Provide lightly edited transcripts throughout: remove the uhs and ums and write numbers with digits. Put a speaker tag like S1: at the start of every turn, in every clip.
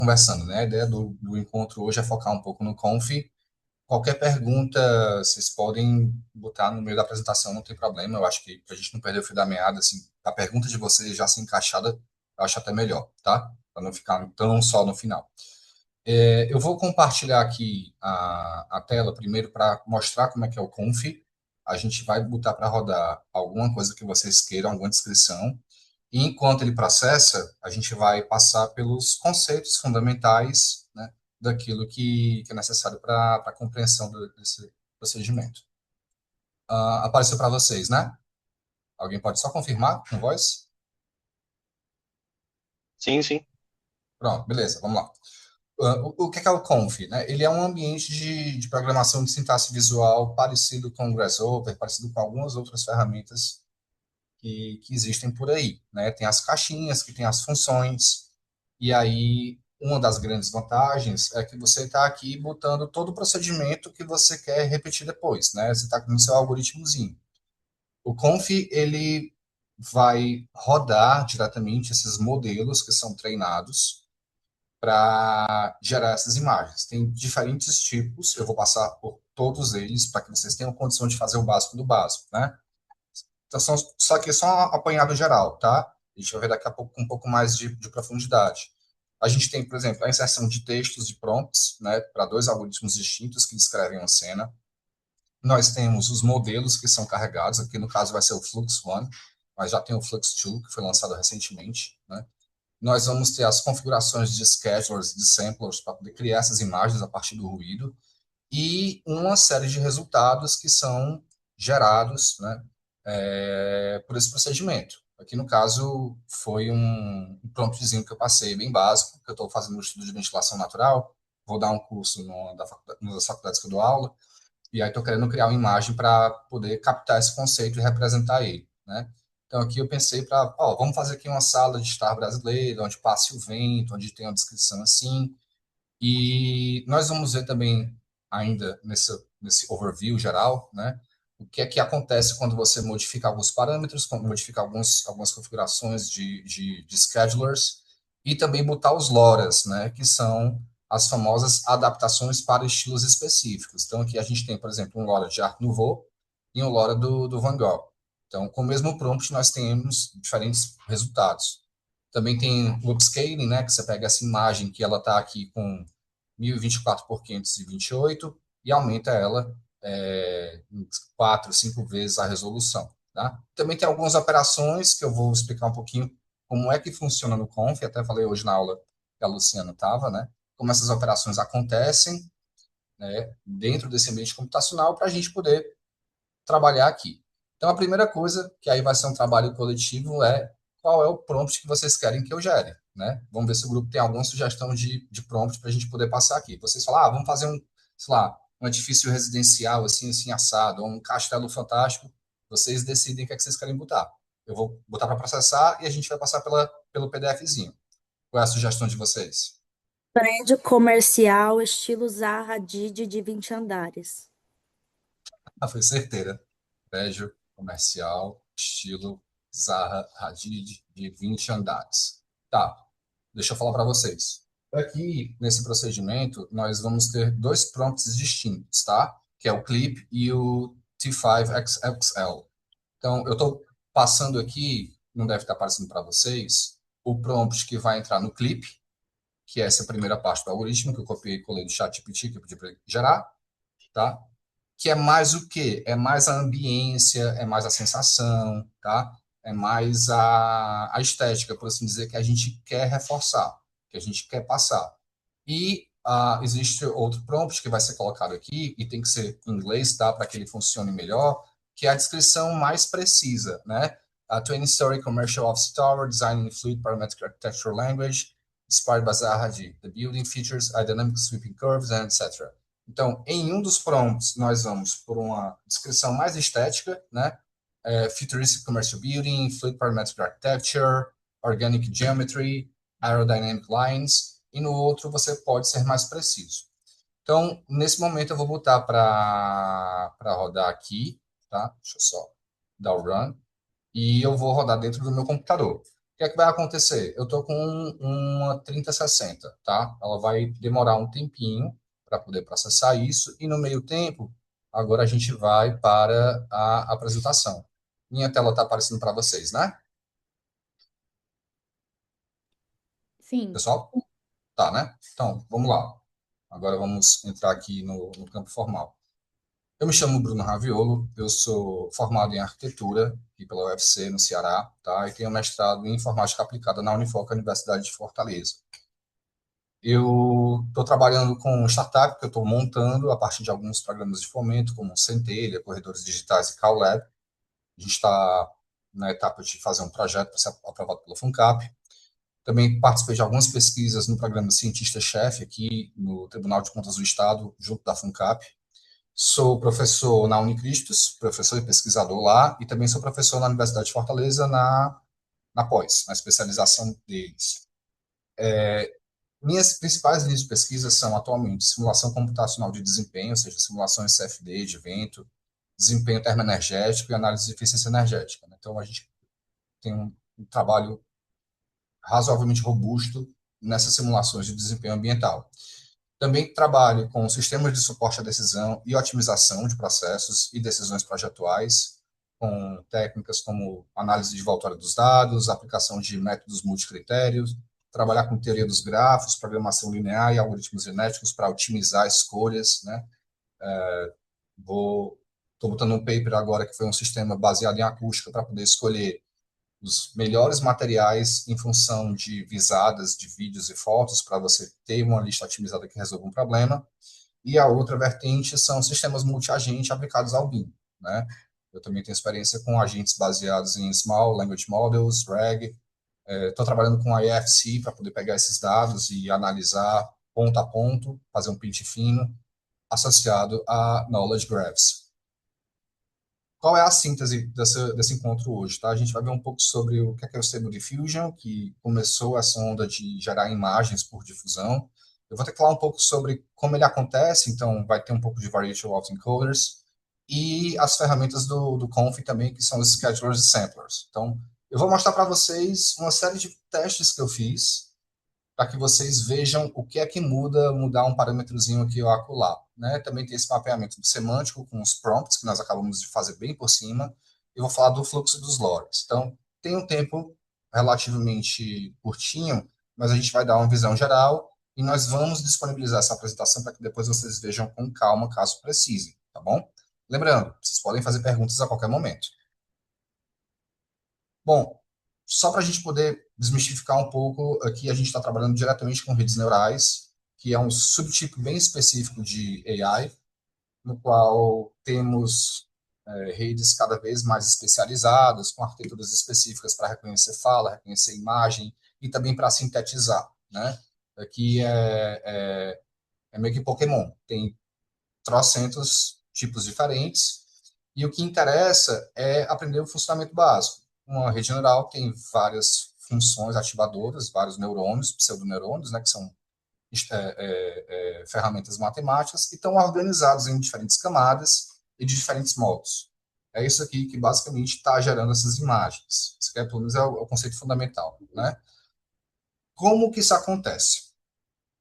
S1: conversando, né? A ideia do encontro hoje é focar um pouco no Conf. Qualquer pergunta, vocês podem botar no meio da apresentação, não tem problema. Eu acho que para a gente não perder o fio da meada, assim, a pergunta de vocês já se encaixada, eu acho até melhor, tá? Para não ficar tão só no final. Eu vou compartilhar aqui a tela primeiro para mostrar como é que é o Conf. A gente vai botar para rodar alguma coisa que vocês queiram, alguma descrição. E enquanto ele processa, a gente vai passar pelos conceitos fundamentais, né, daquilo que é necessário para a compreensão desse procedimento. Apareceu para vocês, né? Alguém pode só confirmar com voz?
S2: Sim, sim.
S1: Pronto, beleza, vamos lá. O que é o Conf, né? Ele é um ambiente de programação de sintaxe visual parecido com o Grasshopper, parecido com algumas outras ferramentas que existem por aí, né? Tem as caixinhas, que tem as funções, e aí uma das grandes vantagens é que você está aqui botando todo o procedimento que você quer repetir depois, né? Você está com o seu algoritmozinho. O Conf, ele vai rodar diretamente esses modelos que são treinados para gerar essas imagens. Tem diferentes tipos, eu vou passar por todos eles para que vocês tenham condição de fazer o básico do básico, né? Então, só que é só um apanhado geral, tá? A gente vai ver daqui a pouco com um pouco mais de profundidade. A gente tem, por exemplo, a inserção de textos de prompts, né, para dois algoritmos distintos que descrevem uma cena. Nós temos os modelos que são carregados, aqui no caso vai ser o Flux One, mas já tem o Flux 2, que foi lançado recentemente, né? Nós vamos ter as configurações de schedulers e de samplers para poder criar essas imagens a partir do ruído e uma série de resultados que são gerados, né, por esse procedimento. Aqui, no caso, foi um promptzinho que eu passei, bem básico, que eu estou fazendo no estudo de ventilação natural, vou dar um curso numa das faculdades que eu dou aula, e aí estou querendo criar uma imagem para poder captar esse conceito e representar ele, né? Então, aqui eu pensei para, vamos fazer aqui uma sala de estar brasileira, onde passe o vento, onde tem uma descrição assim, e nós vamos ver também, ainda nesse overview geral, né, o que é que acontece quando você modifica alguns parâmetros, quando modifica algumas configurações de schedulers, e também botar os LoRAs, né, que são as famosas adaptações para estilos específicos. Então, aqui a gente tem, por exemplo, um LoRa de Art Nouveau e um LoRa do Van Gogh. Então, com o mesmo prompt, nós temos diferentes resultados. Também tem o upscaling, né, que você pega essa imagem que ela está aqui com 1024 por 528 e aumenta ela em 4, 5 vezes a resolução. Tá? Também tem algumas operações que eu vou explicar um pouquinho como é que funciona no Conf, até falei hoje na aula que a Luciana estava, né? Como essas operações acontecem, né, dentro desse ambiente computacional para a gente poder trabalhar aqui. Então, a primeira coisa, que aí vai ser um trabalho coletivo, é qual é o prompt que vocês querem que eu gere, né? Vamos ver se o grupo tem alguma sugestão de prompt para a gente poder passar aqui. Vocês falam, vamos fazer sei lá, um edifício residencial assim, assim, assado, ou um castelo fantástico. Vocês decidem o que é que vocês querem botar. Eu vou botar para processar e a gente vai passar pelo PDFzinho. Qual é a sugestão de vocês?
S3: Prédio comercial estilo Zaha Hadid de 20 andares.
S1: Foi certeira. Prédio comercial, estilo Zaha Hadid, de 20 andares. Tá, deixa eu falar para vocês. Aqui, nesse procedimento, nós vamos ter dois prompts distintos, tá? Que é o clip e o T5XXL. Então, eu estou passando aqui, não deve estar aparecendo para vocês, o prompt que vai entrar no clip, que é essa primeira parte do algoritmo, que eu copiei e colei do ChatGPT, que eu pedi para ele gerar, tá? Que é mais o quê? É mais a ambiência, é mais a sensação, tá? É mais a estética, por assim dizer, que a gente quer reforçar, que a gente quer passar. E existe outro prompt que vai ser colocado aqui, e tem que ser em inglês, tá? Para que ele funcione melhor, que é a descrição mais precisa, né? A 20-story commercial office tower, designed in fluid parametric architectural language, inspired by Zaha Hadid. The building features dynamic sweeping curves, and etc. Então, em um dos prompts, nós vamos por uma descrição mais estética, né? Futuristic commercial building, fluid parametric architecture, organic geometry, aerodynamic lines, e no outro você pode ser mais preciso. Então, nesse momento eu vou botar para rodar aqui, tá? Deixa eu só dar o run, e eu vou rodar dentro do meu computador. que é que vai acontecer? Eu estou com uma 3060, tá? Ela vai demorar um tempinho para poder processar isso, e no meio tempo, agora a gente vai para a apresentação. Minha tela está aparecendo para vocês, né?
S3: Sim.
S1: Pessoal? Tá, né? Então, vamos lá. Agora vamos entrar aqui no campo formal. Eu me chamo Bruno Raviolo, eu sou formado em arquitetura aqui pela UFC no Ceará, tá? E tenho mestrado em informática aplicada na Unifoca, Universidade de Fortaleza. Eu estou trabalhando com startup que eu estou montando a partir de alguns programas de fomento, como Centelha, Corredores Digitais e CalLab. A gente está na etapa de fazer um projeto para ser aprovado pela FUNCAP. Também participei de algumas pesquisas no programa Cientista-Chefe aqui no Tribunal de Contas do Estado, junto da FUNCAP. Sou professor na Unicristos, professor e pesquisador lá, e também sou professor na Universidade de Fortaleza na pós, na especialização deles. Minhas principais linhas de pesquisa são, atualmente, simulação computacional de desempenho, ou seja, simulações CFD, de vento, desempenho termoenergético e análise de eficiência energética. Então, a gente tem um trabalho razoavelmente robusto nessas simulações de desempenho ambiental. Também trabalho com sistemas de suporte à decisão e otimização de processos e decisões projetuais, com técnicas como análise de voltório dos dados, aplicação de métodos multicritérios, trabalhar com teoria dos grafos, programação linear e algoritmos genéticos para otimizar escolhas, né? Estou botando um paper agora que foi um sistema baseado em acústica para poder escolher os melhores materiais em função de visadas de vídeos e fotos para você ter uma lista otimizada que resolva um problema. E a outra vertente são sistemas multi-agente aplicados ao BIM, né? Eu também tenho experiência com agentes baseados em Small Language Models, RAG. Estou trabalhando com a IFC para poder pegar esses dados e analisar ponto a ponto, fazer um pente fino associado a Knowledge Graphs. Qual é a síntese desse encontro hoje, tá? A gente vai ver um pouco sobre o que é o Stable Diffusion, que começou essa onda de gerar imagens por difusão. Eu vou ter que falar um pouco sobre como ele acontece, então vai ter um pouco de Variation Autoencoders, e as ferramentas do Conf também, que são os Schedulers e Samplers. Então, eu vou mostrar para vocês uma série de testes que eu fiz, para que vocês vejam o que é que muda mudar um parâmetrozinho aqui ou acolá, né? Também tem esse mapeamento semântico com os prompts, que nós acabamos de fazer bem por cima. Eu vou falar do fluxo dos logs. Então, tem um tempo relativamente curtinho, mas a gente vai dar uma visão geral e nós vamos disponibilizar essa apresentação para que depois vocês vejam com calma, caso precisem, tá bom? Lembrando, vocês podem fazer perguntas a qualquer momento. Bom, só para a gente poder desmistificar um pouco, aqui a gente está trabalhando diretamente com redes neurais, que é um subtipo bem específico de AI, no qual temos redes cada vez mais especializadas, com arquiteturas específicas para reconhecer fala, reconhecer imagem e também para sintetizar, né? Aqui é meio que Pokémon, tem trocentos tipos diferentes, e o que interessa é aprender o funcionamento básico. Uma rede neural tem várias funções ativadoras, vários neurônios, pseudoneurônios, né, que são ferramentas matemáticas, que estão organizados em diferentes camadas e de diferentes modos. É isso aqui que basicamente está gerando essas imagens. Isso aqui, pelo menos, é o conceito fundamental, né? Como que isso acontece?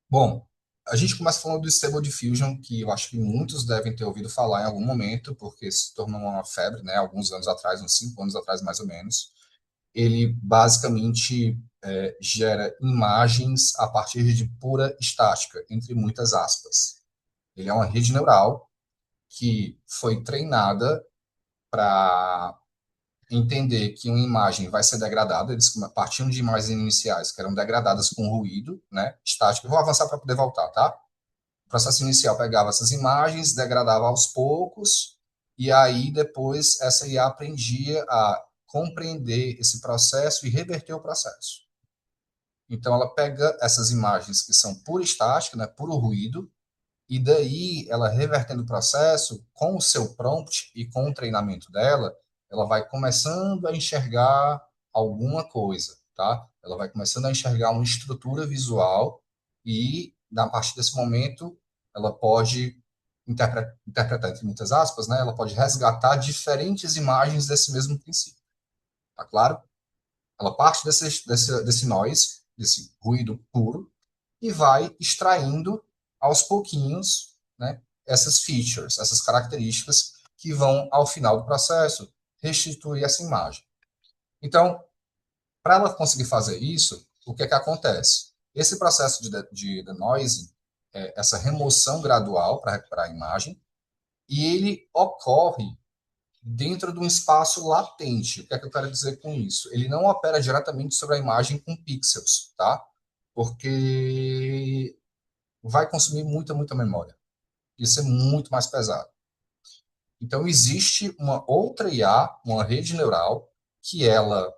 S1: Bom, a gente começa falando do Stable Diffusion, que eu acho que muitos devem ter ouvido falar em algum momento, porque se tornou uma febre, né, alguns anos atrás, uns 5 anos atrás mais ou menos. Ele basicamente gera imagens a partir de pura estática, entre muitas aspas. Ele é uma rede neural que foi treinada para entender que uma imagem vai ser degradada. Eles partiam de imagens iniciais que eram degradadas com ruído, né, estático. Eu vou avançar para poder voltar, tá? O processo inicial pegava essas imagens, degradava aos poucos, e aí depois essa IA aprendia a compreender esse processo e reverter o processo. Então ela pega essas imagens que são pura estática, né, puro ruído, e daí ela revertendo o processo com o seu prompt e com o treinamento dela, ela vai começando a enxergar alguma coisa, tá? Ela vai começando a enxergar uma estrutura visual e, a partir desse momento, ela pode interpretar, entre muitas aspas, né? Ela pode resgatar diferentes imagens desse mesmo princípio. Tá claro? Ela parte desse noise, desse ruído puro, e vai extraindo aos pouquinhos, né, essas features, essas características que vão, ao final do processo, restituir essa imagem. Então, para ela conseguir fazer isso, o que é que acontece? Esse processo de denoising, essa remoção gradual para recuperar a imagem, e ele ocorre dentro de um espaço latente. O que é que eu quero dizer com isso? Ele não opera diretamente sobre a imagem com pixels, tá? Porque vai consumir muita memória. Isso é muito mais pesado. Então, existe uma outra IA, uma rede neural, que ela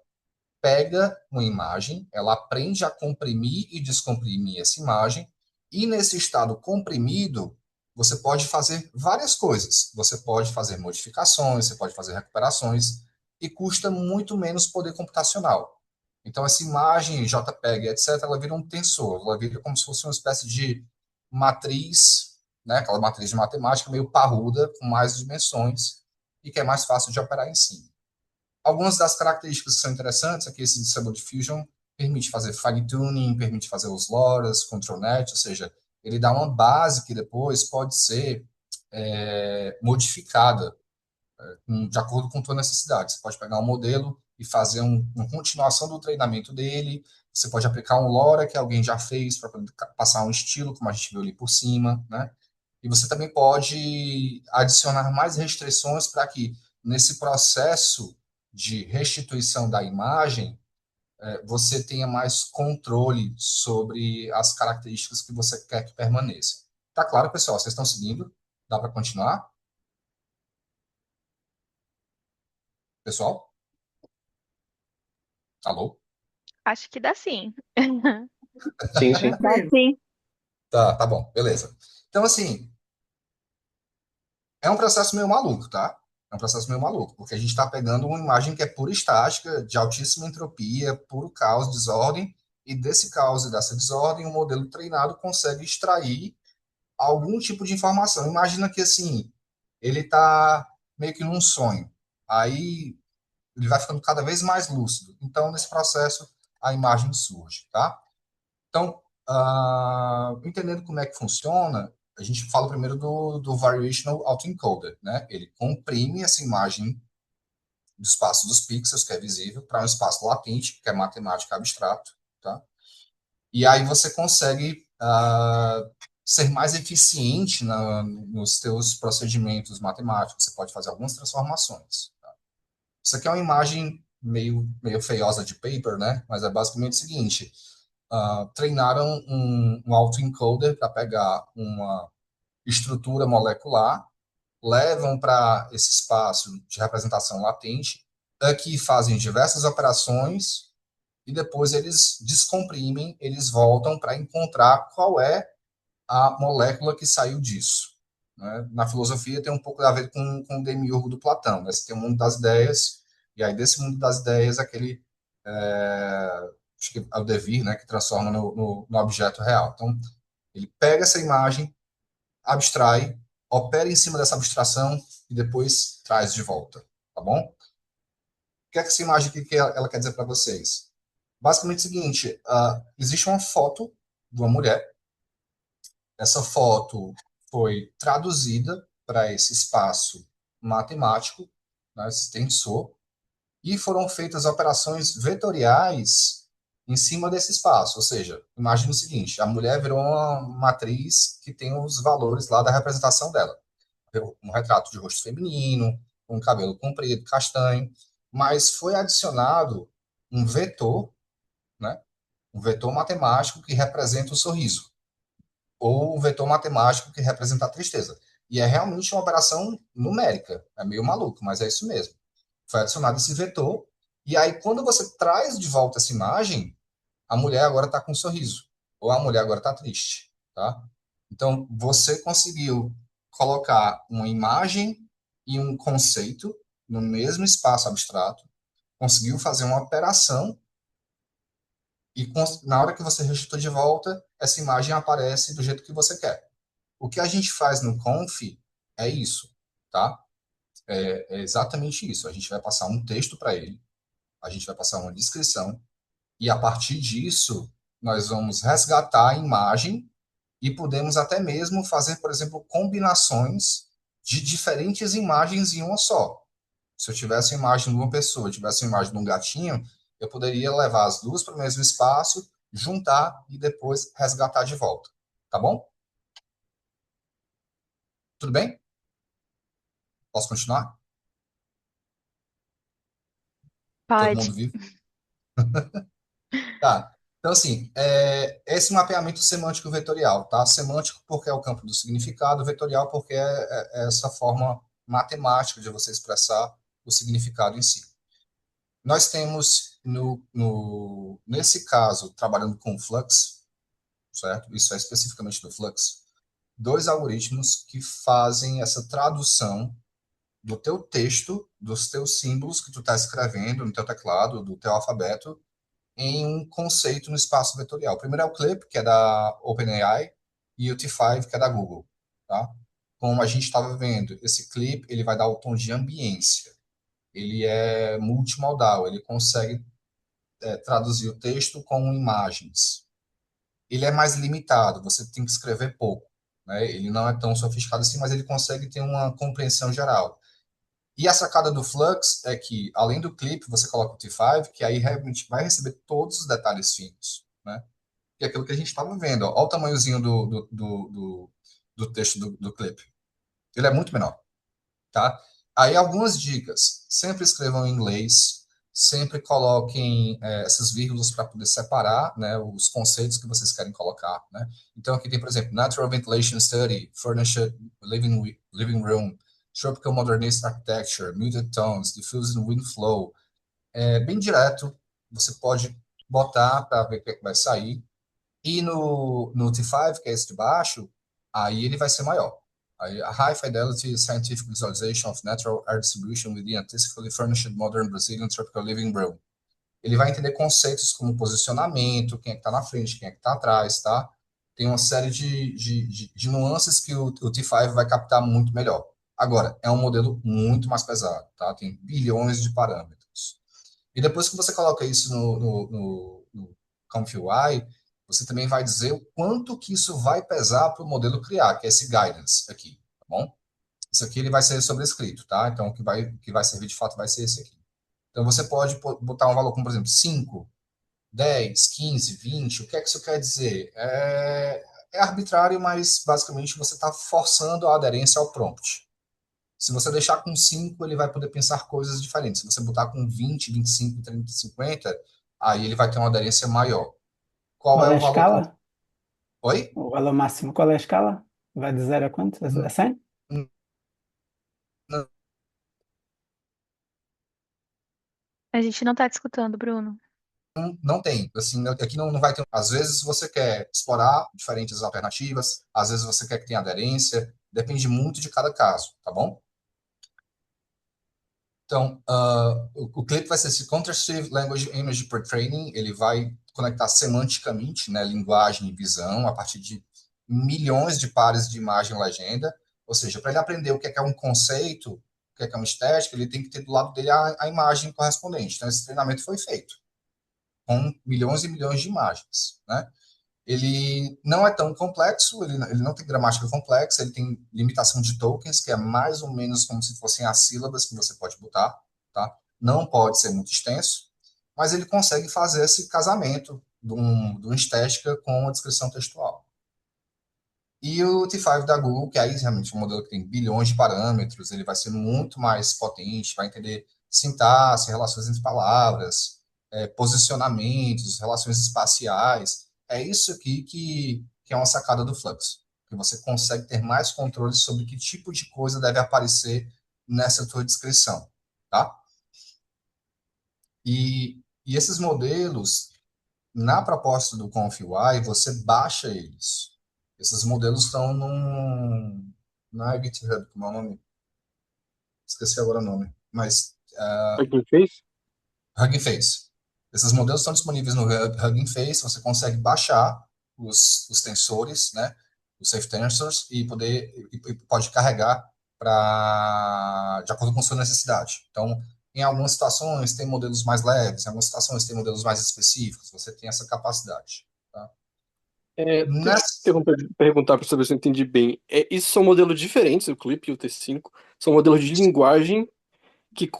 S1: pega uma imagem, ela aprende a comprimir e descomprimir essa imagem, e nesse estado comprimido, você pode fazer várias coisas. Você pode fazer modificações, você pode fazer recuperações, e custa muito menos poder computacional. Então, essa imagem JPEG, etc., ela vira um tensor, ela vira como se fosse uma espécie de matriz, né, aquela matriz de matemática meio parruda, com mais dimensões, e que é mais fácil de operar em si. Algumas das características que são interessantes é que esse Disable Diffusion permite fazer fine-tuning, permite fazer os LoRa's, ControlNet, ou seja, ele dá uma base que depois pode ser modificada de acordo com a tua necessidade. Você pode pegar um modelo e fazer uma continuação do treinamento dele, você pode aplicar um LoRa que alguém já fez para passar um estilo, como a gente viu ali por cima, né? E você também pode adicionar mais restrições para que, nesse processo de restituição da imagem, você tenha mais controle sobre as características que você quer que permaneça. Tá claro, pessoal? Vocês estão seguindo? Dá para continuar? Pessoal? Alô?
S2: Acho que dá sim.
S4: Sim, sim.
S3: Dá sim.
S1: Tá bom, beleza. Então, assim, é um processo meio maluco, tá? É um processo meio maluco, porque a gente está pegando uma imagem que é pura estática, de altíssima entropia, puro caos, desordem, e desse caos e dessa desordem, o modelo treinado consegue extrair algum tipo de informação. Imagina que, assim, ele está meio que num sonho. Aí ele vai ficando cada vez mais lúcido. Então, nesse processo, a imagem surge, tá? Então, entendendo como é que funciona, a gente fala primeiro do Variational Autoencoder, né? Ele comprime essa imagem do espaço dos pixels, que é visível, para um espaço latente, que é matemática abstrato, tá? E aí você consegue ser mais eficiente nos teus procedimentos matemáticos. Você pode fazer algumas transformações. Tá? Isso aqui é uma imagem meio feiosa de paper, né? Mas é basicamente o seguinte: treinaram um autoencoder para pegar uma estrutura molecular, levam para esse espaço de representação latente, aqui fazem diversas operações e depois eles descomprimem, eles voltam para encontrar qual é a molécula que saiu disso. Né? Na filosofia tem um pouco a ver com o demiurgo do Platão. Né? Você tem o mundo das ideias, e aí desse mundo das ideias, aquele acho que é o devir, né, que transforma no objeto real. Então, ele pega essa imagem, abstrai, opera em cima dessa abstração e depois traz de volta, tá bom? O que é que essa imagem que ela quer dizer para vocês? Basicamente é o seguinte, existe uma foto de uma mulher, essa foto foi traduzida para esse espaço matemático, né, esse tensor, e foram feitas operações vetoriais em cima desse espaço. Ou seja, imagine o seguinte: a mulher virou uma matriz que tem os valores lá da representação dela. Um retrato de rosto feminino, com cabelo comprido, castanho, mas foi adicionado um vetor, né? Um vetor matemático que representa o sorriso, ou um vetor matemático que representa a tristeza. E é realmente uma operação numérica. É meio maluco, mas é isso mesmo. Foi adicionado esse vetor, e aí quando você traz de volta essa imagem, a mulher agora está com um sorriso, ou a mulher agora está triste, tá? Então, você conseguiu colocar uma imagem e um conceito no mesmo espaço abstrato, conseguiu fazer uma operação, e na hora que você registrou de volta, essa imagem aparece do jeito que você quer. O que a gente faz no Conf é isso, tá? É exatamente isso. A gente vai passar um texto para ele, A gente vai passar uma descrição e, a partir disso, nós vamos resgatar a imagem e podemos até mesmo fazer, por exemplo, combinações de diferentes imagens em uma só. Se eu tivesse a imagem de uma pessoa, tivesse a imagem de um gatinho, eu poderia levar as duas para o mesmo espaço, juntar e depois resgatar de volta. Tá bom? Tudo bem? Posso continuar? Todo mundo
S2: Pode.
S1: vivo? Tá. Então, assim, esse mapeamento semântico vetorial, tá? Semântico porque é o campo do significado, vetorial porque é essa forma matemática de você expressar o significado em si. Nós temos, nesse caso, trabalhando com Flux, certo? Isso é especificamente do Flux, dois algoritmos que fazem essa tradução do teu texto, dos teus símbolos que tu está escrevendo no teu teclado, do teu alfabeto, em um conceito no espaço vetorial. O primeiro é o CLIP, que é da OpenAI, e o T5, que é da Google, tá? Como a gente estava vendo, esse CLIP, ele vai dar o tom de ambiência. Ele é multimodal, ele consegue traduzir o texto com imagens. Ele é mais limitado, você tem que escrever pouco, né? Ele não é tão sofisticado assim, mas ele consegue ter uma compreensão geral. E a sacada do Flux é que, além do clipe, você coloca o T5, que aí realmente vai receber todos os detalhes finos, né? Que é aquilo que a gente estava vendo. Olha o tamanhozinho do texto do clipe. Ele é muito menor, tá? Aí algumas dicas. Sempre escrevam em inglês, sempre coloquem essas vírgulas para poder separar, né, os conceitos que vocês querem colocar, né? Então aqui tem, por exemplo, Natural Ventilation Study, Furnished Living Room, Tropical Modernist Architecture, Muted Tones, Diffusing Wind Flow. É bem direto, você pode botar para ver o que é que vai sair. E no T5, que é esse de baixo, aí ele vai ser maior. Aí, a High Fidelity Scientific Visualization of Natural Air Distribution within a Artistically Furnished Modern Brazilian Tropical Living Room. Ele vai entender conceitos como posicionamento, quem é que está na frente, quem é que está atrás, tá? Tem uma série de nuances que o T5 vai captar muito melhor. Agora, é um modelo muito mais pesado, tá? Tem bilhões de parâmetros. E depois que você coloca isso no ComfyUI, você também vai dizer o quanto que isso vai pesar para o modelo criar, que é esse guidance aqui, tá bom? Isso aqui ele vai ser sobrescrito, tá? Então, o que vai servir de fato vai ser esse aqui. Então, você pode botar um valor como, por exemplo, 5, 10, 15, 20. O que é que isso quer dizer? É arbitrário, mas basicamente você está forçando a aderência ao prompt. Se você deixar com 5, ele vai poder pensar coisas diferentes. Se você botar com 20, 25, 30, 50, aí ele vai ter uma aderência maior. Qual
S4: Qual
S1: é
S4: é a
S1: o valor que...
S4: escala?
S1: Oi?
S4: O valor máximo, qual é a escala? Vai de 0 a quanto? A 100?
S1: Não,
S2: A gente não tá te escutando, Bruno.
S1: não tem. Assim, aqui não vai ter. Às vezes você quer explorar diferentes alternativas, às vezes você quer que tenha aderência. Depende muito de cada caso, tá bom? Então, o clipe vai ser esse Contrastive Language Image Pre-Training, ele vai conectar semanticamente, né, linguagem e visão, a partir de milhões de pares de imagem e legenda, ou seja, para ele aprender o que é um conceito, o que é uma estética, ele tem que ter do lado dele a imagem correspondente. Então, esse treinamento foi feito com milhões e milhões de imagens, né? Ele não é tão complexo, ele não tem gramática complexa, ele tem limitação de tokens, que é mais ou menos como se fossem as sílabas que você pode botar, tá? Não pode ser muito extenso, mas ele consegue fazer esse casamento de uma estética com a descrição textual. E o T5 da Google, que aí realmente é um modelo que tem bilhões de parâmetros, ele vai ser muito mais potente, vai entender sintaxe, relações entre palavras, posicionamentos, relações espaciais. É isso aqui que é uma sacada do Flux, que você consegue ter mais controle sobre que tipo de coisa deve aparecer nessa tua descrição, tá? E esses modelos, na proposta do ConfUI, você baixa eles. Esses modelos estão não é GitHub, como é o nome? Esqueci agora o nome. Mas
S5: Hugging Face?
S1: Hugging Face. Esses modelos estão disponíveis no Hugging Face, você consegue baixar os tensores, né? Os safe tensors, e pode carregar de acordo com a sua necessidade. Então, Em algumas situações tem modelos mais leves, em algumas situações tem modelos mais específicos, você tem essa capacidade. Tá?
S5: Deixa eu
S1: Nessa,
S5: perguntar para saber se eu entendi bem. Isso são modelos diferentes, o Clip e o T5, são modelos de linguagem que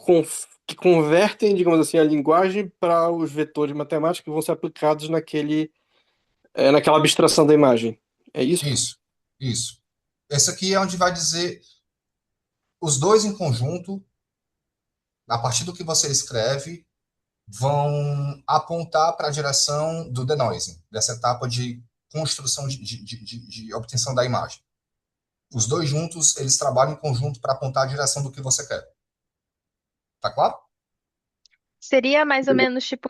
S5: convertem, digamos assim, a linguagem para os vetores matemáticos que vão ser aplicados naquela abstração da imagem. É isso?
S1: isso, isso. Esse aqui é onde vai dizer os dois em conjunto, a partir do que você escreve, vão apontar para a direção do denoising, dessa etapa de construção de obtenção da imagem. Os dois juntos, eles trabalham em conjunto para apontar a direção do que você quer. Tá claro?
S2: Seria mais ou menos tipo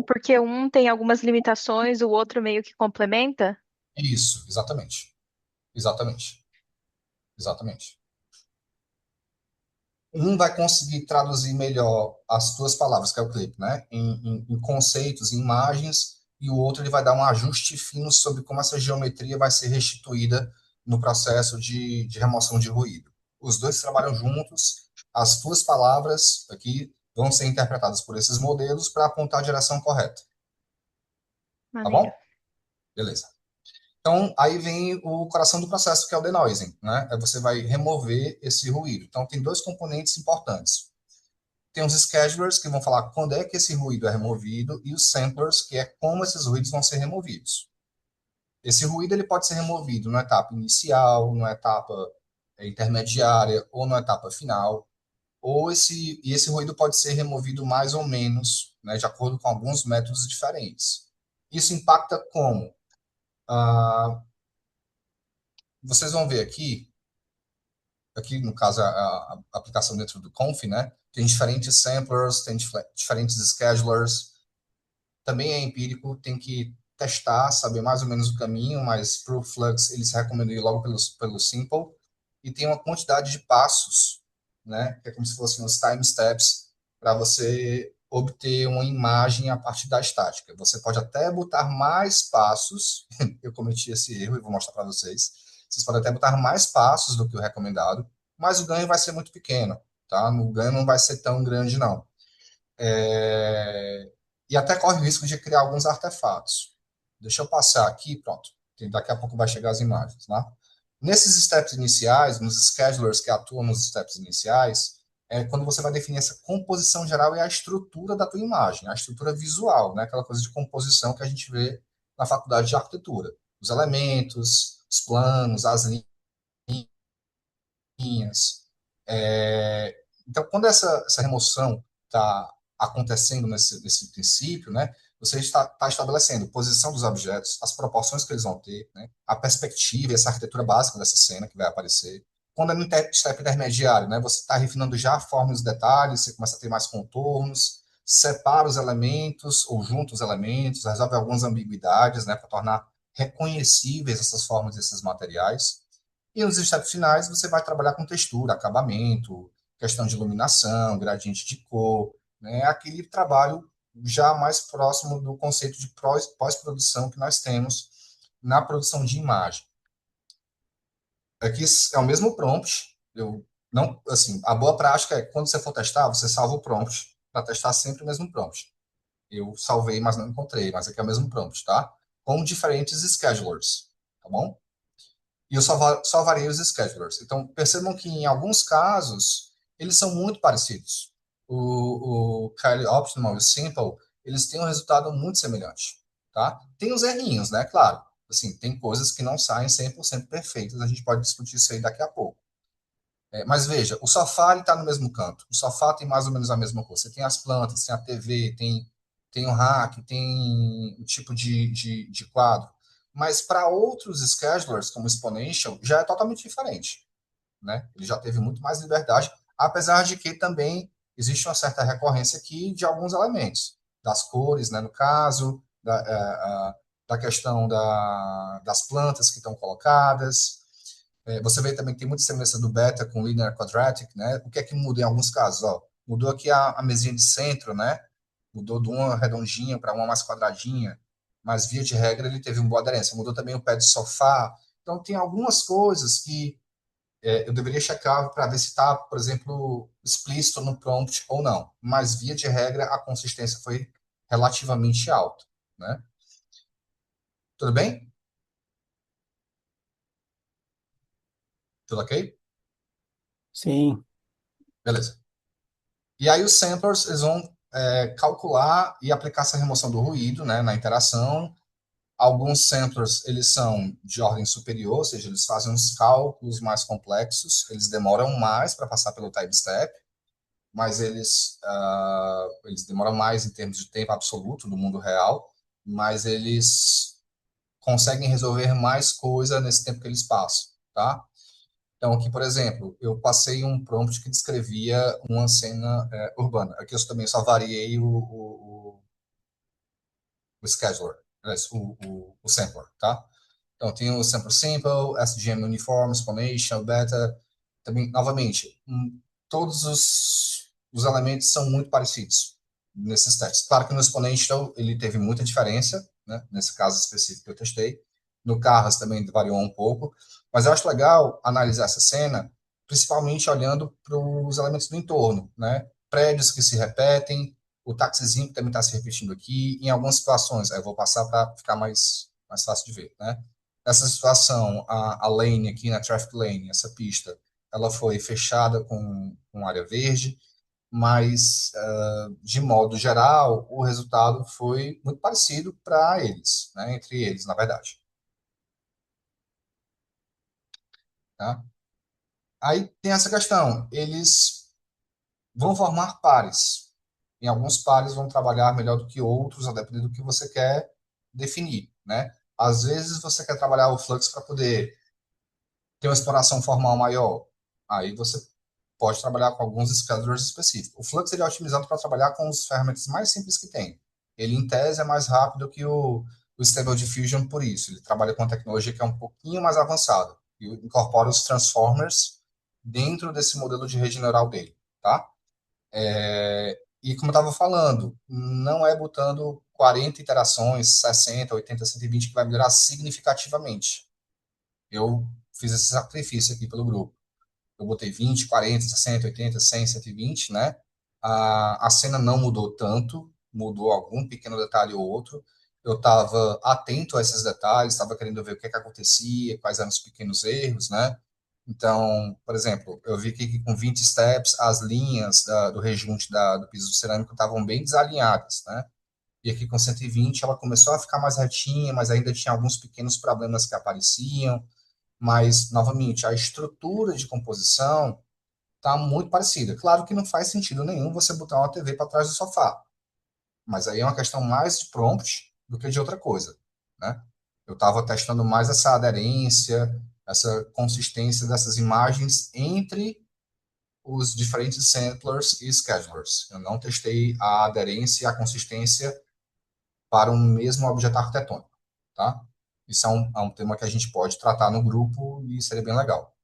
S2: porque um tem algumas limitações, o outro meio que complementa?
S1: Isso, exatamente. Exatamente. Exatamente. Um vai conseguir traduzir melhor as tuas palavras, que é o clipe, né? Em conceitos, em imagens, e o outro ele vai dar um ajuste fino sobre como essa geometria vai ser restituída no processo de remoção de ruído. Os dois trabalham juntos, as tuas palavras aqui vão ser interpretadas por esses modelos para apontar a direção correta. Tá
S2: Maneiro.
S1: bom? Beleza. Então, aí vem o coração do processo, que é o denoising, né? Você vai remover esse ruído. Então, tem dois componentes importantes. Tem os schedulers, que vão falar quando é que esse ruído é removido, e os samplers, que é como esses ruídos vão ser removidos. Esse ruído ele pode ser removido na etapa inicial, na etapa intermediária ou na etapa final, e esse ruído pode ser removido mais ou menos, né, de acordo com alguns métodos diferentes. Isso impacta como? Ah, vocês vão ver aqui no caso a aplicação dentro do Conf, né? Tem diferentes samplers, tem diferentes schedulers. Também é empírico, tem que testar, saber mais ou menos o caminho, mas para o Flux eles recomendam ir logo pelo Simple. E tem uma quantidade de passos, né? Que é como se fossem os time steps para você obter uma imagem a partir da estática. Você pode até botar mais passos, eu cometi esse erro e vou mostrar para vocês. Vocês podem até botar mais passos do que o recomendado, mas o ganho vai ser muito pequeno, tá? O ganho não vai ser tão grande, não. E até corre o risco de criar alguns artefatos. Deixa eu passar aqui, pronto. Daqui a pouco vai chegar as imagens, né? Nesses steps iniciais, nos schedulers que atuam nos steps iniciais, é quando você vai definir essa composição geral e a estrutura da tua imagem, a estrutura visual, né? Aquela coisa de composição que a gente vê na faculdade de arquitetura. Os elementos, os planos, as linhas. Então, quando essa remoção está acontecendo nesse princípio, né, você está estabelecendo a posição dos objetos, as proporções que eles vão ter, né, a perspectiva e essa arquitetura básica dessa cena que vai aparecer. Quando é no step intermediário, né, você está refinando já a forma e os detalhes, você começa a ter mais contornos, separa os elementos ou junta os elementos, resolve algumas ambiguidades, né, para tornar reconhecíveis essas formas e esses materiais. E nos steps finais, você vai trabalhar com textura, acabamento, questão de iluminação, gradiente de cor, né? Aquele trabalho já mais próximo do conceito de pós-produção que nós temos na produção de imagem. Aqui é o mesmo prompt. Eu não, assim, a boa prática é quando você for testar, você salva o prompt para testar sempre o mesmo prompt. Eu salvei, mas não encontrei, mas aqui é o mesmo prompt, tá? Com diferentes schedulers, tá bom? E eu só variei os schedulers. Então, percebam que em alguns casos, eles são muito parecidos. O Kylie Optimal e o Simple, eles têm um resultado muito semelhante. Tá? Tem os errinhos, né? Claro. Assim, tem coisas que não saem 100% perfeitas, a gente pode discutir isso aí daqui a pouco. Mas veja, o sofá está no mesmo canto. O sofá tem mais ou menos a mesma coisa. Você tem as plantas, tem a TV, tem o rack, tem o tipo de quadro. Mas para outros schedulers, como o Exponential, já é totalmente diferente. Né? Ele já teve muito mais liberdade, apesar de que também existe uma certa recorrência aqui de alguns elementos, das cores, né, no caso, da questão das plantas que estão colocadas. Você vê também que tem muita semelhança do beta com linear quadratic, né? O que é que muda em alguns casos? Ó, mudou aqui a mesinha de centro, né? Mudou de uma redondinha para uma mais quadradinha, mas via de regra ele teve uma boa aderência. Mudou também o pé de sofá. Então tem algumas coisas que eu deveria checar para ver se está, por exemplo, explícito no prompt ou não, mas via de regra a consistência foi relativamente alta, né? Tudo bem? Tudo ok?
S4: Sim.
S1: Beleza. E aí os samplers, eles vão calcular e aplicar essa remoção do ruído, né, na interação. Alguns samplers, eles são de ordem superior, ou seja, eles fazem uns cálculos mais complexos, eles demoram mais para passar pelo time step, mas eles demoram mais em termos de tempo absoluto do mundo real, mas eles conseguem resolver mais coisa nesse tempo que eles passam, tá? Então, aqui, por exemplo, eu passei um prompt que descrevia uma cena urbana. Aqui eu também só variei o scheduler, o sampler, tá? Então, tem o sample simple, SGM uniform, exponential, beta. Também, novamente, todos os elementos são muito parecidos nesses testes. Claro que no exponential ele teve muita diferença, né? Nesse caso específico que eu testei. No Carras também variou um pouco. Mas eu acho legal analisar essa cena, principalmente olhando para os elementos do entorno, né? Prédios que se repetem, o taxizinho que também está se repetindo aqui, em algumas situações, aí eu vou passar para ficar mais fácil de ver, né? Nessa situação, a lane aqui na traffic lane, essa pista, ela foi fechada com área verde, mas, de modo geral, o resultado foi muito parecido para eles, né? Entre eles, na verdade. Tá? Aí tem essa questão, eles vão formar pares. Em alguns pares vão trabalhar melhor do que outros, a depender do que você quer definir, né? Às vezes você quer trabalhar o Flux para poder ter uma exploração formal maior. Aí você pode trabalhar com alguns schedulers específicos. O Flux ele é otimizado para trabalhar com as ferramentas mais simples que tem. Ele, em tese, é mais rápido que o Stable Diffusion por isso. Ele trabalha com uma tecnologia que é um pouquinho mais avançada e incorpora os transformers dentro desse modelo de rede neural dele, tá? E como eu estava falando, não é botando 40 iterações, 60, 80, 120 que vai melhorar significativamente. Eu fiz esse sacrifício aqui pelo grupo. Eu botei 20, 40, 60, 80, 100, 120, né? A cena não mudou tanto, mudou algum pequeno detalhe ou outro. Eu estava atento a esses detalhes, estava querendo ver o que acontecia, quais eram os pequenos erros, né? Então, por exemplo, eu vi que com 20 steps as linhas do rejunte do piso cerâmico estavam bem desalinhadas, né? E aqui com 120 ela começou a ficar mais retinha, mas ainda tinha alguns pequenos problemas que apareciam. Mas, novamente, a estrutura de composição está muito parecida. Claro que não faz sentido nenhum você botar uma TV para trás do sofá, mas aí é uma questão mais de prompt do que de outra coisa, né? Eu estava testando mais essa aderência, essa consistência dessas imagens entre os diferentes samplers e schedulers. Eu não testei a aderência e a consistência para um mesmo objeto arquitetônico, tá? Isso é um tema que a gente pode tratar no grupo e seria bem legal.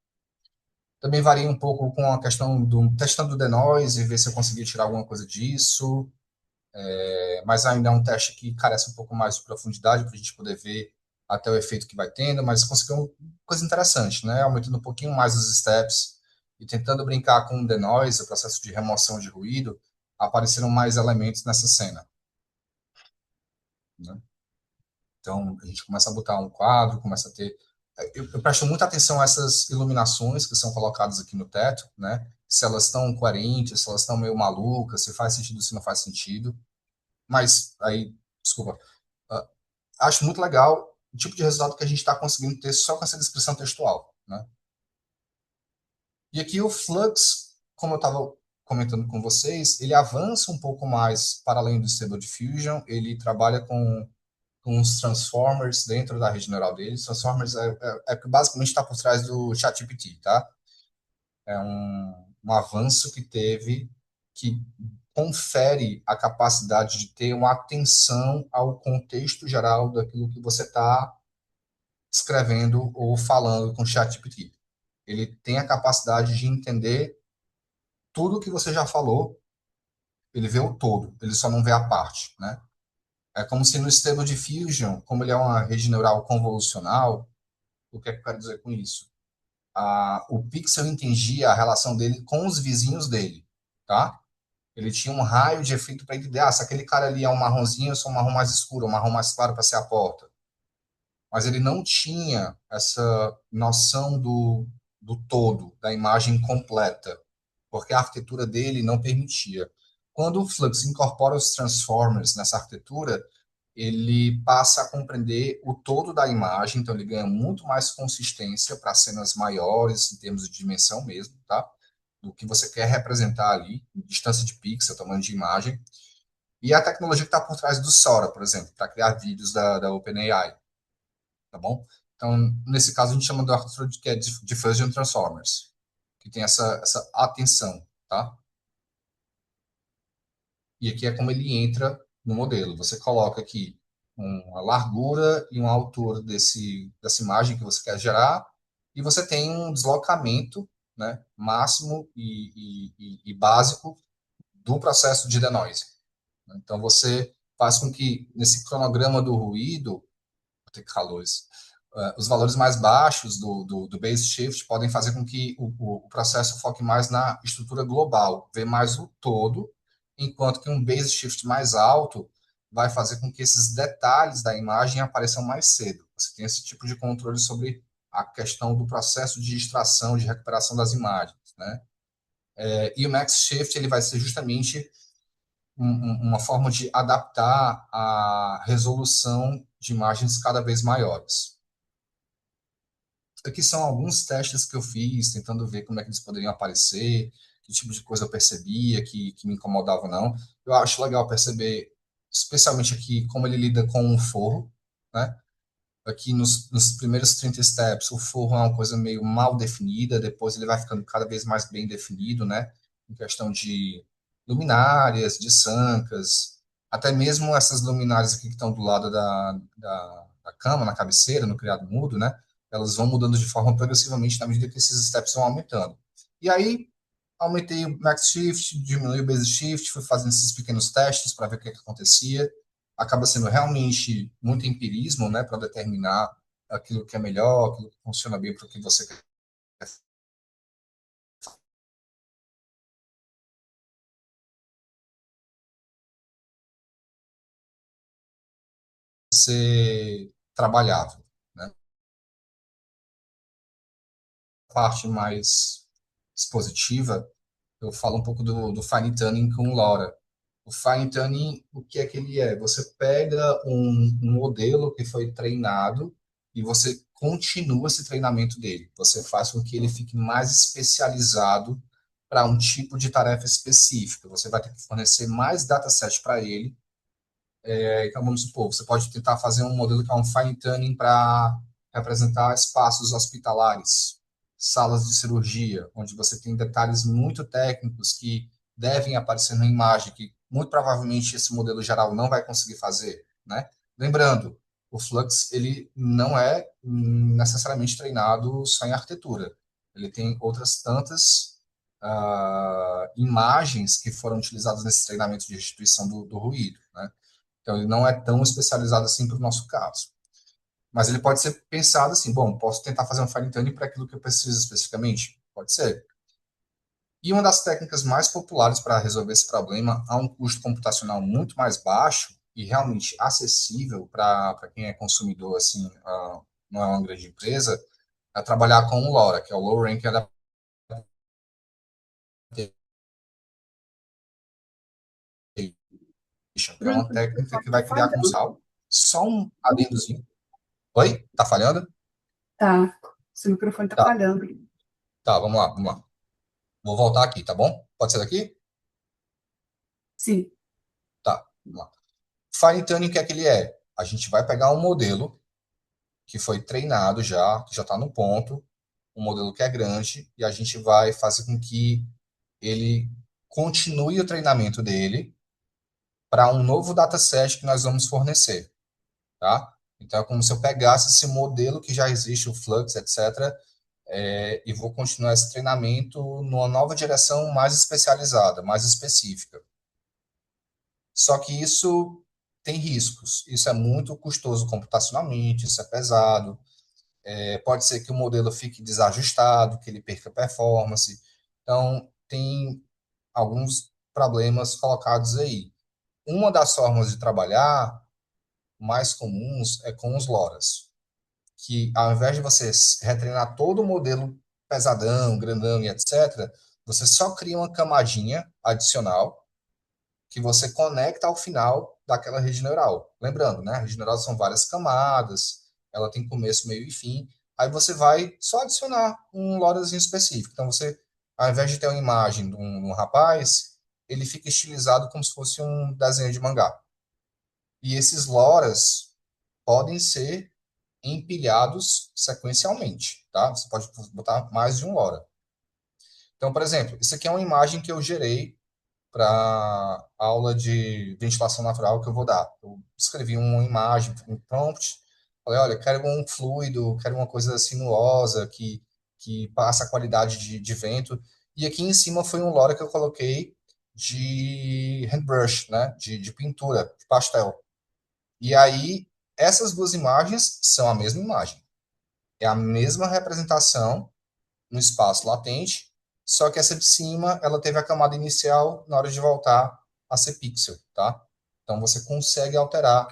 S1: Também varia um pouco com a questão do testando o denoise e ver se eu consegui tirar alguma coisa disso, mas ainda é um teste que carece um pouco mais de profundidade para a gente poder ver até o efeito que vai tendo, mas conseguiu uma coisa interessante, né? Aumentando um pouquinho mais os steps e tentando brincar com o denoise, o processo de remoção de ruído, apareceram mais elementos nessa cena, né? Então, a gente começa a botar um quadro, começa a ter... Eu presto muita atenção a essas iluminações que são colocadas aqui no teto, né? Se elas estão coerentes, se elas estão meio malucas, se faz sentido, se não faz sentido. Mas, aí, desculpa, uh, acho muito legal o tipo de resultado que a gente está conseguindo ter só com essa descrição textual, né? E aqui o Flux, como eu estava comentando com vocês, ele avança um pouco mais para além do Stable Diffusion, ele trabalha com os transformers dentro da rede neural deles. Transformers é que basicamente está por trás do ChatGPT, tá? É um avanço que teve que confere a capacidade de ter uma atenção ao contexto geral daquilo que você está escrevendo ou falando com o ChatGPT. Ele tem a capacidade de entender tudo que você já falou, ele vê o todo, ele só não vê a parte, né? É como se no Stable Diffusion, como ele é uma rede neural convolucional, o que é que eu quero dizer com isso? O pixel entendia a relação dele com os vizinhos dele. tá? Ele tinha um raio de efeito para entender, se aquele cara ali é um marronzinho, eu sou um marrom mais escuro, um marrom mais claro para ser a porta. Mas ele não tinha essa noção do todo, da imagem completa, porque a arquitetura dele não permitia. Quando o Flux incorpora os transformers nessa arquitetura, ele passa a compreender o todo da imagem, então ele ganha muito mais consistência para cenas maiores, em termos de dimensão mesmo, tá? Do que você quer representar ali, distância de pixel, tamanho de imagem. E a tecnologia que está por trás do Sora, por exemplo, para criar vídeos da OpenAI, tá bom? Então, nesse caso, a gente chama do arquitetura que é Diffusion Transformers, que tem essa atenção, tá? E aqui é como ele entra no modelo. Você coloca aqui uma largura e uma altura dessa imagem que você quer gerar, e você tem um deslocamento, né, máximo e básico do processo de denoise. Então, você faz com que, nesse cronograma do ruído, vou ter que calor isso, os valores mais baixos do base shift podem fazer com que o processo foque mais na estrutura global, ver mais o todo, enquanto que um base shift mais alto vai fazer com que esses detalhes da imagem apareçam mais cedo. Você tem esse tipo de controle sobre a questão do processo de extração, de recuperação das imagens, né? E o max shift ele vai ser justamente uma forma de adaptar a resolução de imagens cada vez maiores. Aqui são alguns testes que eu fiz, tentando ver como é que eles poderiam aparecer, que tipo de coisa eu percebia, que me incomodava ou não. Eu acho legal perceber, especialmente aqui, como ele lida com o forro, né? Aqui nos primeiros 30 steps, o forro é uma coisa meio mal definida, depois ele vai ficando cada vez mais bem definido, né? Em questão de luminárias, de sancas, até mesmo essas luminárias aqui que estão do lado da cama, na cabeceira, no criado mudo, né? Elas vão mudando de forma progressivamente na medida que esses steps vão aumentando. E aí, aumentei o max shift, diminui o base shift, fui fazendo esses pequenos testes para ver o que acontecia. Acaba sendo realmente muito empirismo, né, para determinar aquilo que é melhor, aquilo que funciona bem para o que você quer ser trabalhável, né? A parte mais expositiva, eu falo um pouco do fine tuning com LoRa. O fine tuning, o que é que ele é? Você pega um modelo que foi treinado e você continua esse treinamento dele. Você faz com que ele fique mais especializado para um tipo de tarefa específica. Você vai ter que fornecer mais dataset para ele. Então, vamos supor, você pode tentar fazer um modelo que é um fine tuning para representar espaços hospitalares, salas de cirurgia, onde você tem detalhes muito técnicos que devem aparecer na imagem, que muito provavelmente esse modelo geral não vai conseguir fazer, né? Lembrando, o Flux ele não é necessariamente treinado só em arquitetura. Ele tem outras tantas imagens que foram utilizadas nesse treinamento de restituição do ruído, né? Então, ele não é tão especializado assim para o nosso caso. Mas ele pode ser pensado assim, bom, posso tentar fazer um fine tuning para aquilo que eu preciso especificamente? Pode ser. E uma das técnicas mais populares para resolver esse problema a um custo computacional muito mais baixo e realmente acessível para quem é consumidor, assim, não é uma grande empresa, é trabalhar com o LoRa, que é o Low Rank Adaptation, que é uma
S3: Bruno,
S1: técnica que
S3: tá
S1: vai criar com
S3: falhando.
S1: sal. Só um adendozinho. Oi? Tá falhando?
S3: Tá, seu microfone tá
S1: Tá,
S3: falhando.
S1: tá, vamos lá, vamos lá. Vou voltar aqui, tá bom? Pode ser daqui?
S3: Sim.
S1: Tá, vamos lá. Fine tuning, o que é que ele é? A gente vai pegar um modelo que foi treinado já, que já está no ponto, um modelo que é grande, e a gente vai fazer com que ele continue o treinamento dele para um novo dataset que nós vamos fornecer, tá? Então, é como se eu pegasse esse modelo que já existe, o Flux, etc., e vou continuar esse treinamento numa nova direção mais especializada, mais específica. Só que isso tem riscos. Isso é muito custoso computacionalmente, isso é pesado. Pode ser que o modelo fique desajustado, que ele perca performance. Então, tem alguns problemas colocados aí. Uma das formas de trabalhar mais comuns é com os LoRa's, que ao invés de você retreinar todo o modelo pesadão, grandão e etc., você só cria uma camadinha adicional que você conecta ao final daquela rede neural. Lembrando, né? A rede neural são várias camadas, ela tem começo, meio e fim. Aí você vai só adicionar um LoRazinho específico. Então você, ao invés de ter uma imagem de um rapaz, ele fica estilizado como se fosse um desenho de mangá. E esses LoRas podem ser empilhados sequencialmente, tá? Você pode botar mais de um LoRa. Então, por exemplo, isso aqui é uma imagem que eu gerei para aula de ventilação natural que eu vou dar. Eu escrevi uma imagem, um prompt, falei, olha, quero um fluido, quero uma coisa sinuosa, que passa a qualidade de vento. E aqui em cima foi um LoRa que eu coloquei de handbrush, né, de pintura, de pastel. E aí, essas duas imagens são a mesma imagem. É a mesma representação no espaço latente, só que essa de cima, ela teve a camada inicial na hora de voltar a ser pixel, tá? Então você consegue alterar,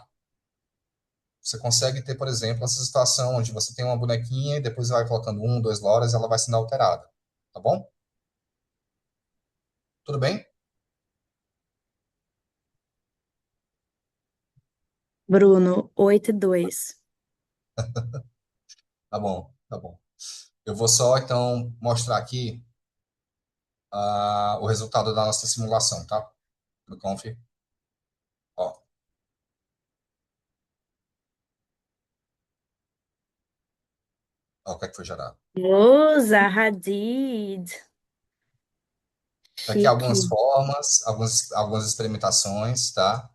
S1: você consegue ter, por exemplo, essa situação onde você tem uma bonequinha e depois vai colocando um, dois loras, ela vai sendo alterada, tá bom? Tudo bem?
S3: Bruno, 8 e 2.
S1: Tá bom, tá bom. Eu vou só, então, mostrar aqui o resultado da nossa simulação, tá? No Conf. Ó, ó, o que é que foi gerado.
S3: Ô, Zaha Hadid.
S1: Aqui algumas
S3: Chique.
S1: formas, algumas experimentações, tá?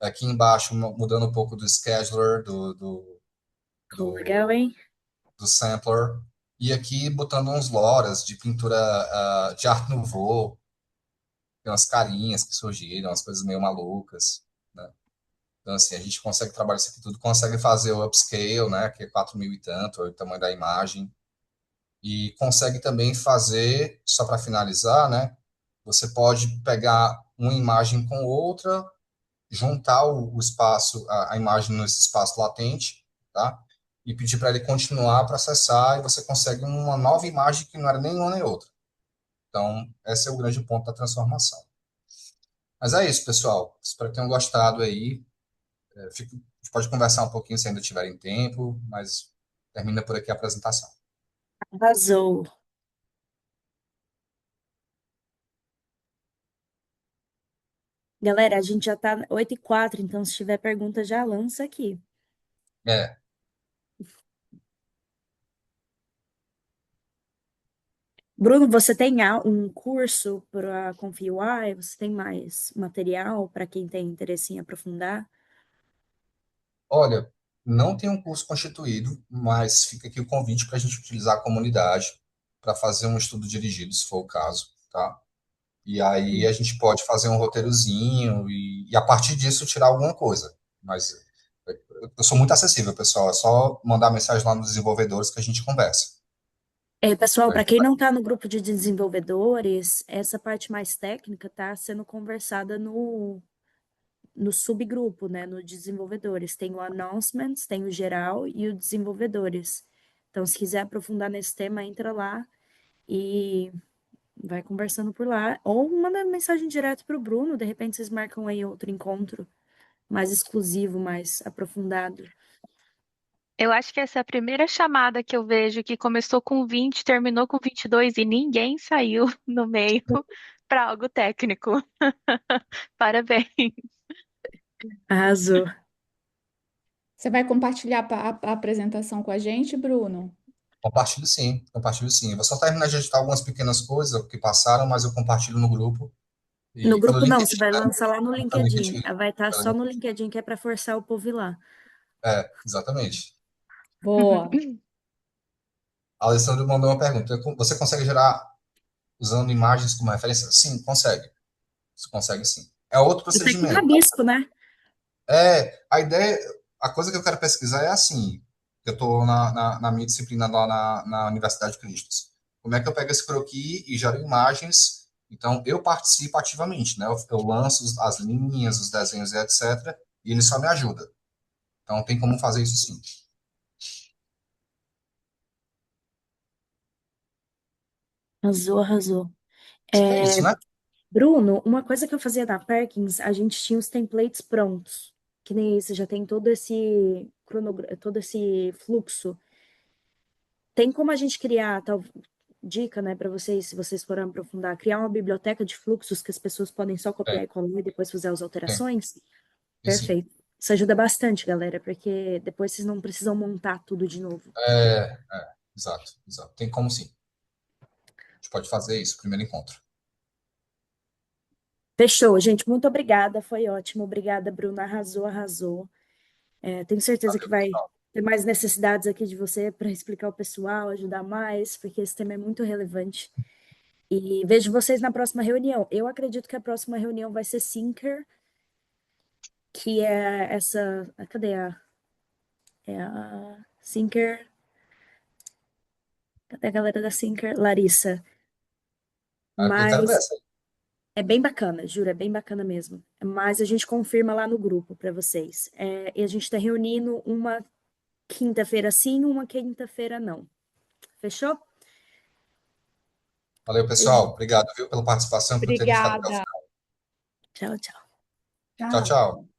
S1: Aqui embaixo, mudando um pouco do scheduler,
S3: Legal,
S1: do,
S3: hein?
S1: do sampler. E aqui botando uns loras de pintura de Art Nouveau, tem umas carinhas que surgiram, umas coisas meio malucas, né? Então, assim, a gente consegue trabalhar isso aqui tudo, consegue fazer o upscale, né? Que é 4.000 e tanto, é o tamanho da imagem. E consegue também fazer, só para finalizar, né? Você pode pegar uma imagem com outra, juntar o espaço, a imagem nesse espaço latente, tá? E pedir para ele continuar a processar e você consegue uma nova imagem que não era nem uma nem outra. Então, esse é o grande ponto da transformação. Mas é isso, pessoal. Espero que tenham gostado aí. A gente pode conversar um pouquinho se ainda tiverem tempo, mas termina por aqui a apresentação.
S3: Arrasou. Galera, a gente já tá 8 e 4, então se tiver pergunta, já lança aqui.
S1: É,
S3: Bruno, você tem um curso para ConfUI? Você tem mais material para quem tem interesse em aprofundar?
S1: olha, não tem um curso constituído, mas fica aqui o convite para a gente utilizar a comunidade para fazer um estudo dirigido, se for o caso, tá? E aí a gente pode fazer um roteirozinho e a partir disso tirar alguma coisa. Mas eu sou muito acessível, pessoal. É só mandar mensagem lá nos desenvolvedores que a gente conversa.
S3: Pessoal,
S1: A
S3: para
S1: gente
S3: quem
S1: vai-
S3: não está no grupo de desenvolvedores, essa parte mais técnica está sendo conversada no subgrupo, né? No desenvolvedores. Tem o announcements, tem o geral e o desenvolvedores. Então, se quiser aprofundar nesse tema, entra lá e vai conversando por lá. Ou manda mensagem direto para o Bruno, de repente vocês marcam aí outro encontro mais exclusivo, mais aprofundado.
S2: Eu acho que essa é a primeira chamada que eu vejo que começou com 20, terminou com 22 e ninguém saiu no meio para algo técnico. Parabéns.
S3: Arrasou.
S6: Você vai compartilhar a apresentação com a gente, Bruno?
S1: Compartilho sim, compartilho sim. Eu vou só terminar de editar algumas pequenas coisas que passaram, mas eu compartilho no grupo.
S3: No
S1: E pelo
S3: grupo não, você
S1: LinkedIn,
S3: vai
S1: né?
S3: lançar lá no
S1: Pelo
S3: LinkedIn.
S1: LinkedIn.
S3: Vai estar
S1: Pelo
S3: só no
S1: LinkedIn.
S3: LinkedIn, que é para forçar o povo ir lá.
S1: Exatamente.
S6: Boa.
S1: A Alessandra mandou uma pergunta. Você consegue gerar usando imagens como referência? Sim, consegue. Você consegue sim. É outro
S3: Até com
S1: procedimento.
S3: rabisco, né?
S1: A ideia, a coisa que eu quero pesquisar é assim, que eu estou na minha disciplina lá na Universidade de Cristo. Como é que eu pego esse croquis e gero imagens Então, eu participo ativamente, né? Eu lanço as linhas, os desenhos e etc. E ele só me ajuda. Então, tem como fazer isso sim.
S3: Arrasou, arrasou.
S1: Acho que é isso, né?
S3: Bruno, uma coisa que eu fazia na Perkins, a gente tinha os templates prontos, que nem isso, já tem todo esse todo esse fluxo. Tem como a gente criar, tal, dica, né, para vocês, se vocês forem aprofundar, criar uma biblioteca de fluxos que as pessoas podem só
S1: Tem,
S3: copiar e colar e depois fazer as
S1: tem.
S3: alterações?
S1: E sim.
S3: Perfeito. Isso ajuda bastante, galera, porque depois vocês não precisam montar tudo de novo.
S1: Exato, exato. Tem como sim. A gente pode fazer isso, primeiro encontro.
S3: Fechou, gente. Muito obrigada. Foi ótimo. Obrigada, Bruna. Arrasou, arrasou. Tenho certeza que
S1: Valeu,
S3: vai
S1: pessoal.
S3: ter mais necessidades aqui de você para explicar ao pessoal, ajudar mais, porque esse tema é muito relevante. E vejo vocês na próxima reunião. Eu acredito que a próxima reunião vai ser Syncer, que é essa. Cadê a? É a Syncer. Cadê a galera da Syncer? Larissa.
S1: Eu quero
S3: Mas
S1: dessa.
S3: é bem bacana, juro, é bem bacana mesmo. Mas a gente confirma lá no grupo para vocês. E a gente está reunindo uma quinta-feira sim, uma quinta-feira não. Fechou?
S1: Valeu, pessoal. Obrigado, viu, pela participação, por terem ficado até o
S6: Obrigada.
S1: final.
S3: Tchau, tchau.
S1: Tchau,
S4: Tchau.
S1: tchau.